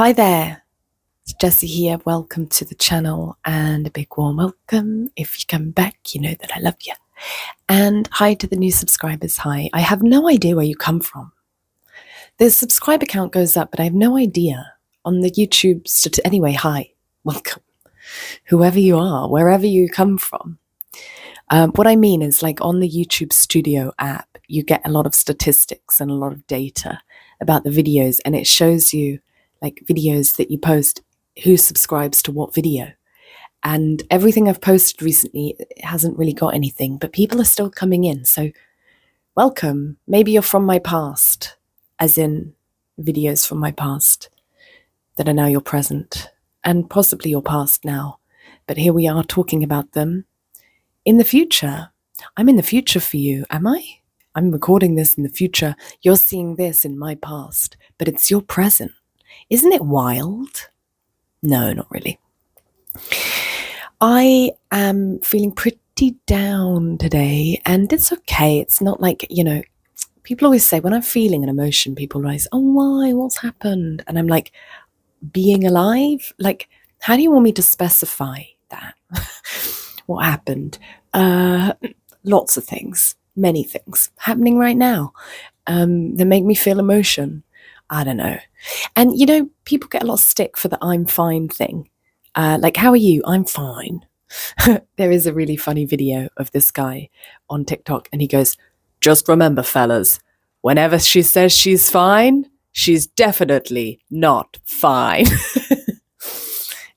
Hi there, it's Jessie here. Welcome to the channel and a big warm welcome. If you come back, you know that I love you. And hi to the new subscribers. Hi. I have no idea where you come from. The subscriber count goes up, but I have no idea on the YouTube. Anyway, hi, welcome. Whoever you are, wherever you come from. What I mean is, like, on the YouTube Studio app, you get a lot of statistics and a lot of data about the videos, and it shows you like videos that you post, who subscribes to what video. And everything I've posted recently hasn't really got anything, but people are still coming in. So welcome. Maybe you're from my past, as in videos from my past that are now your present, and possibly your past now. But here we are talking about them in the future. I'm in the future for you, am I? I'm recording this in the future. You're seeing this in my past, but it's your present. Isn't it wild? No, not really. I am feeling pretty down today, and it's okay. It's not like, people always say when I'm feeling an emotion, people always, oh, why? What's happened? And I'm like, being alive? Like, how do you want me to specify that? What happened? Lots of things, many things happening right now that make me feel emotion. I don't know. And, people get a lot of stick for the I'm fine thing. Like, how are you? I'm fine. There is a really funny video of this guy on TikTok, and he goes, just remember, fellas, whenever she says she's fine, she's definitely not fine.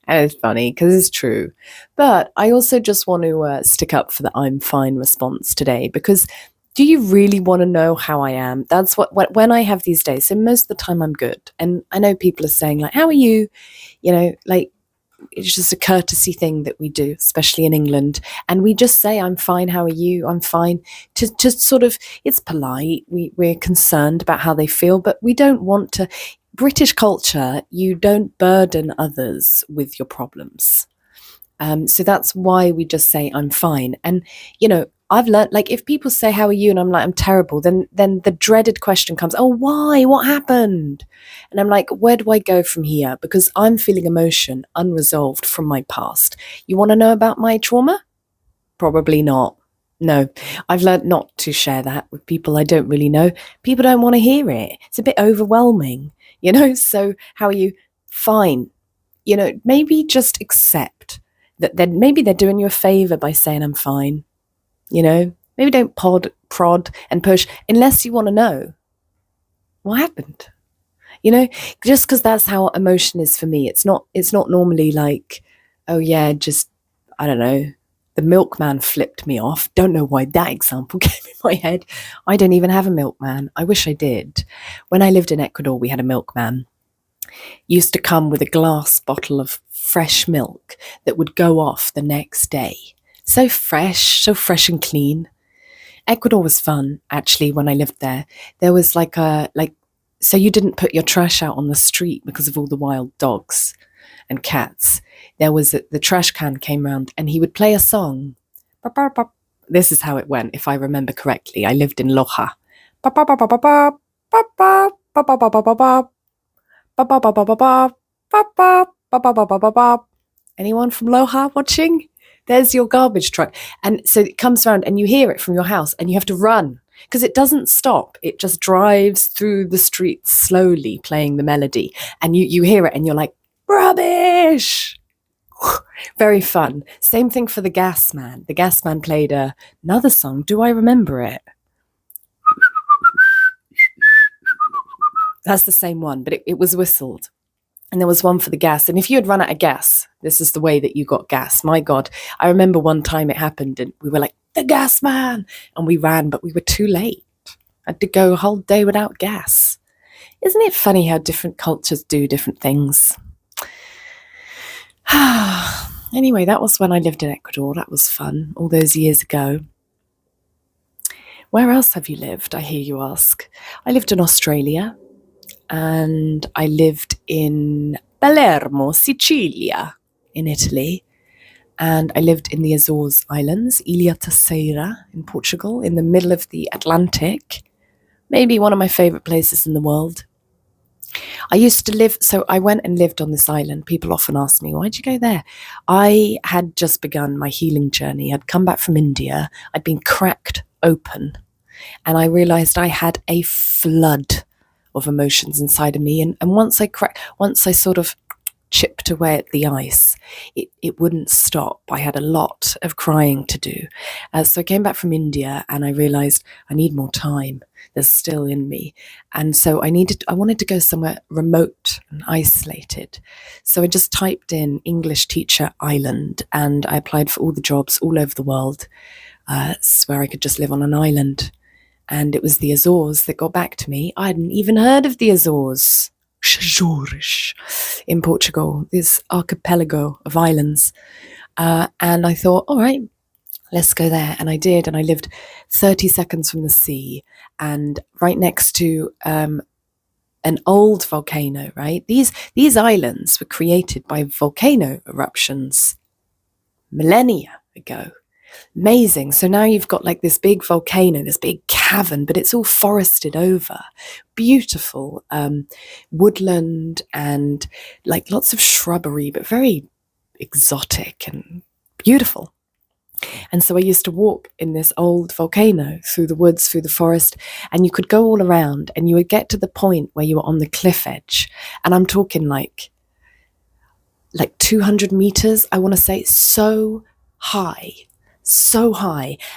And it's funny because it's true. But I also just want to stick up for the I'm fine response today, because do you really want to know how I am? That's what when I have these days. So most of the time I'm good. And I know people are saying, like, how are you? Like, it's just a courtesy thing that we do, especially in England. And we just say, I'm fine, how are you? I'm fine. To just sort of, it's polite. We're concerned about how they feel, but we don't want to. British culture, you don't burden others with your problems. So that's why we just say, I'm fine. And, I've learned, like, if people say, how are you? And I'm like, I'm terrible. Then the dreaded question comes, oh, why? What happened? And I'm like, where do I go from here? Because I'm feeling emotion unresolved from my past. You want to know about my trauma? Probably not. No, I've learned not to share that with people I don't really know. People don't want to hear it. It's a bit overwhelming, So how are you? Fine. Maybe just accept that maybe they're doing you a favor by saying I'm fine. Maybe don't prod and push unless you want to know what happened. Just because that's how emotion is for me. It's not normally like, oh yeah, just, I don't know, the milkman flipped me off. Don't know why that example came in my head. I don't even have a milkman. I wish I did. When I lived in Ecuador, we had a milkman. Used to come with a glass bottle of fresh milk that would go off the next day. So fresh and clean. Ecuador was fun, actually, when I lived there. There was so you didn't put your trash out on the street because of all the wild dogs and cats. There was the trash can came round, and he would play a song. This is how it went, if I remember correctly. I lived in Loja. Anyone from Loja watching? There's your garbage truck. And so it comes around and you hear it from your house and you have to run because it doesn't stop. It just drives through the streets slowly playing the melody. And you hear it and you're like, rubbish. Very fun. Same thing for the gas man. The gas man played another song. Do I remember it? That's the same one, but it was whistled. And there was one for the gas. And if you had run out of gas, this is the way that you got gas. My God, I remember one time it happened and we were like, the gas man. And we ran, but we were too late. I had to go a whole day without gas. Isn't it funny how different cultures do different things? Anyway, that was when I lived in Ecuador. That was fun, all those years ago. Where else have you lived, I hear you ask? I lived in Australia. And I lived in Palermo, Sicilia, in Italy. And I lived in the Azores Islands, Ilha Terceira in Portugal, in the middle of the Atlantic. Maybe one of my favorite places in the world. I used to live, so I went and lived on this island. People often ask me, why'd you go there? I had just begun my healing journey. I'd come back from India. I'd been cracked open. And I realized I had a flood of emotions inside of me. And once I sort of chipped away at the ice, it wouldn't stop. I had a lot of crying to do. So I came back from India and I realized I need more time. There's still in me. And so I wanted to go somewhere remote and isolated. So I just typed in English teacher island and I applied for all the jobs all over the world, where I could just live on an island. And it was the Azores that got back to me. I hadn't even heard of the Azores. Azores in Portugal, this archipelago of islands. And I thought, all right, let's go there. And I did. And I lived 30 seconds from the sea and right next to an old volcano, right? These islands were created by volcano eruptions millennia ago. Amazing. So now you've got like this big volcano, this big cavern, but it's all forested over. Beautiful woodland and like lots of shrubbery, but very exotic and beautiful. And so I used to walk in this old volcano through the woods, through the forest, and you could go all around and you would get to the point where you were on the cliff edge. And I'm talking like 200 meters, I want to say, so high,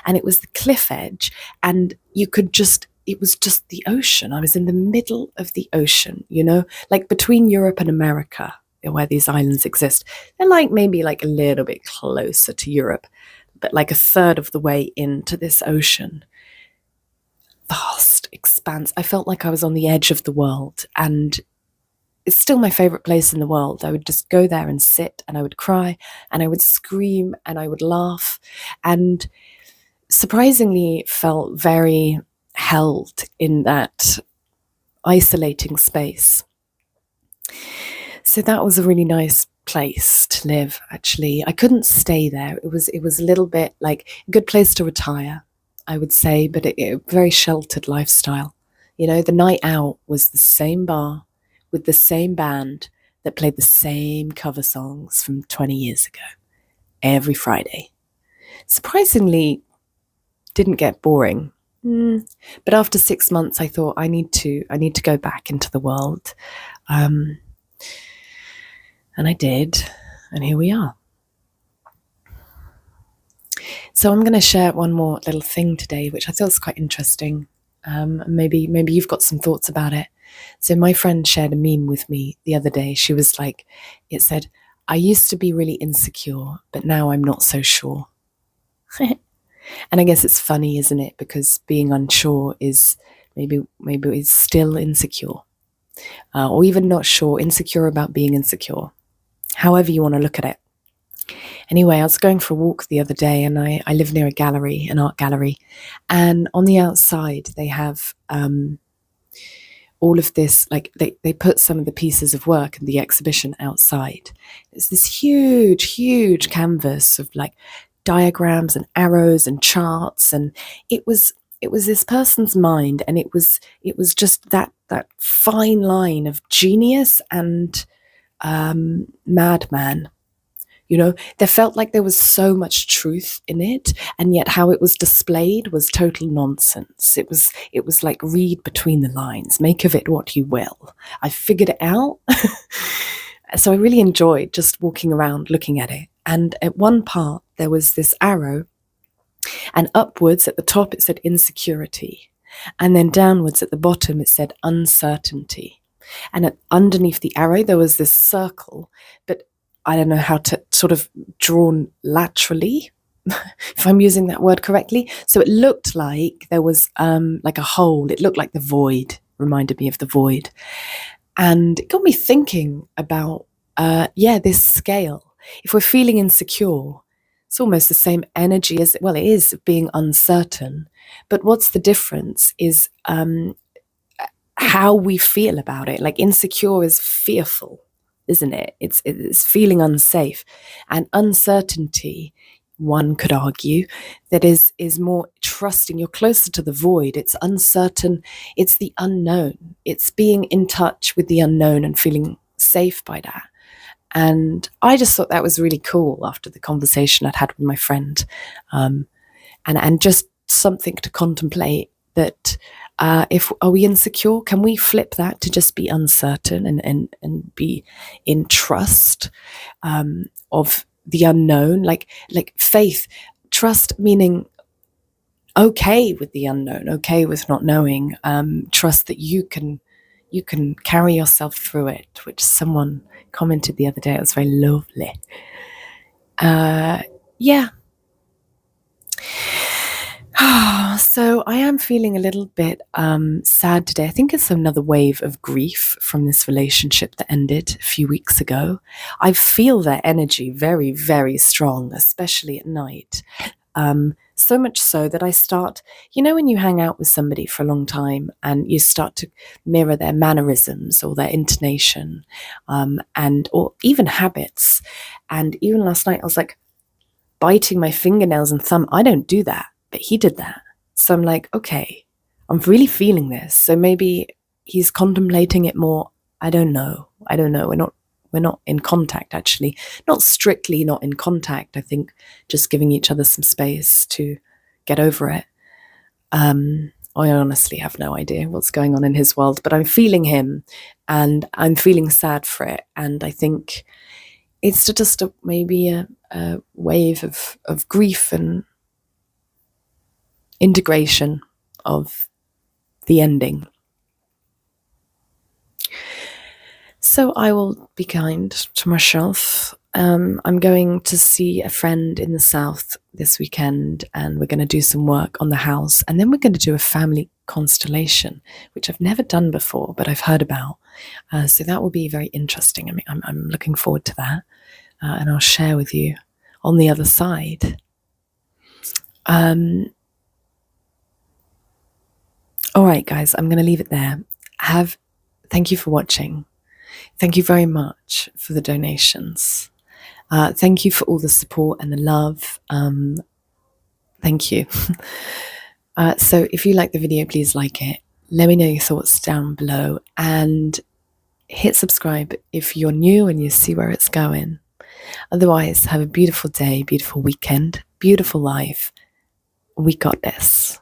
and it was the cliff edge, and it was just the ocean. I was in the middle of the ocean, like between Europe and America, where these islands exist. They're like maybe like a little bit closer to Europe, but like a third of the way into this ocean. Vast expanse. I felt like I was on the edge of the world, and it's still my favorite place in the world. I would just go there and sit, and I would cry, and I would scream, and I would laugh, and surprisingly felt very held in that isolating space. So that was a really nice place to live, actually. I couldn't stay there. It was a little bit like a good place to retire, I would say, but a very sheltered lifestyle. The night out was the same bar, with the same band that played the same cover songs from 20 years ago every Friday. Surprisingly, didn't get boring. But after 6 months, I thought I need to go back into the world. And I did, and here we are. So I'm going to share one more little thing today, which I thought was quite interesting. Maybe you've got some thoughts about it. So my friend shared a meme with me the other day. She was like, it said, I used to be really insecure, but now I'm not so sure. And I guess it's funny, isn't it? Because being unsure is maybe it's still insecure. Or even not sure, insecure about being insecure. However you want to look at it. Anyway, I was going for a walk the other day, and I live near a gallery, an art gallery. And on the outside, they have all of this, like they put some of the pieces of work in the exhibition outside. It's this huge canvas of like diagrams and arrows and charts, and it was this person's mind, and it was just that fine line of genius and madman. There felt like there was so much truth in it, and yet how it was displayed was total nonsense. It was like, read between the lines, make of it what you will. I figured it out. So I really enjoyed just walking around looking at it. And at one part, there was this arrow, and upwards at the top it said insecurity, and then downwards at the bottom it said uncertainty. And underneath the arrow there was this circle, but I don't know how to sort of drawn laterally, if I'm using that word correctly. So it looked like there was like a hole. It looked like the void, reminded me of the void. And it got me thinking about, this scale. If we're feeling insecure, it's almost the same energy as, well, it is being uncertain. But what's the difference is how we feel about it. Like insecure is fearful, isn't it? It's feeling unsafe. And uncertainty, one could argue, that is more trusting. You're closer to the void. It's uncertain. It's the unknown. It's being in touch with the unknown and feeling safe by that. And I just thought that was really cool after the conversation I'd had with my friend, and just something to contemplate. That if are we insecure, can we flip that to just be uncertain and be in trust of the unknown, like faith, trust meaning okay with the unknown, okay with not knowing, trust that you can carry yourself through it, which someone commented the other day. It was very lovely. Yeah. So I am feeling a little bit sad today. I think it's another wave of grief from this relationship that ended a few weeks ago. I feel their energy very, very strong, especially at night. So much so that I start, when you hang out with somebody for a long time and you start to mirror their mannerisms or their intonation, or even habits. And even last night I was like biting my fingernails and thumb. I don't do that, but he did that. So I'm like, okay, I'm really feeling this. So maybe he's contemplating it more. I don't know. We're not in contact, actually. Not strictly not in contact. I think just giving each other some space to get over it. I honestly have no idea what's going on in his world, but I'm feeling him and I'm feeling sad for it. And I think it's just maybe a wave of grief and integration of the ending. So I will be kind to myself. I'm going to see a friend in the south this weekend, and we're going to do some work on the house, and then we're going to do a family constellation, which I've never done before, but I've heard about. So that will be very interesting. I mean, I'm looking forward to that, and I'll share with you on the other side. All right, guys, I'm going to leave it there. Thank you for watching. Thank you very much for the donations. Thank you for all the support and the love. Thank you. So if you like the video, please like it. Let me know your thoughts down below and hit subscribe if you're new and you see where it's going. Otherwise, have a beautiful day, beautiful weekend, beautiful life. We got this.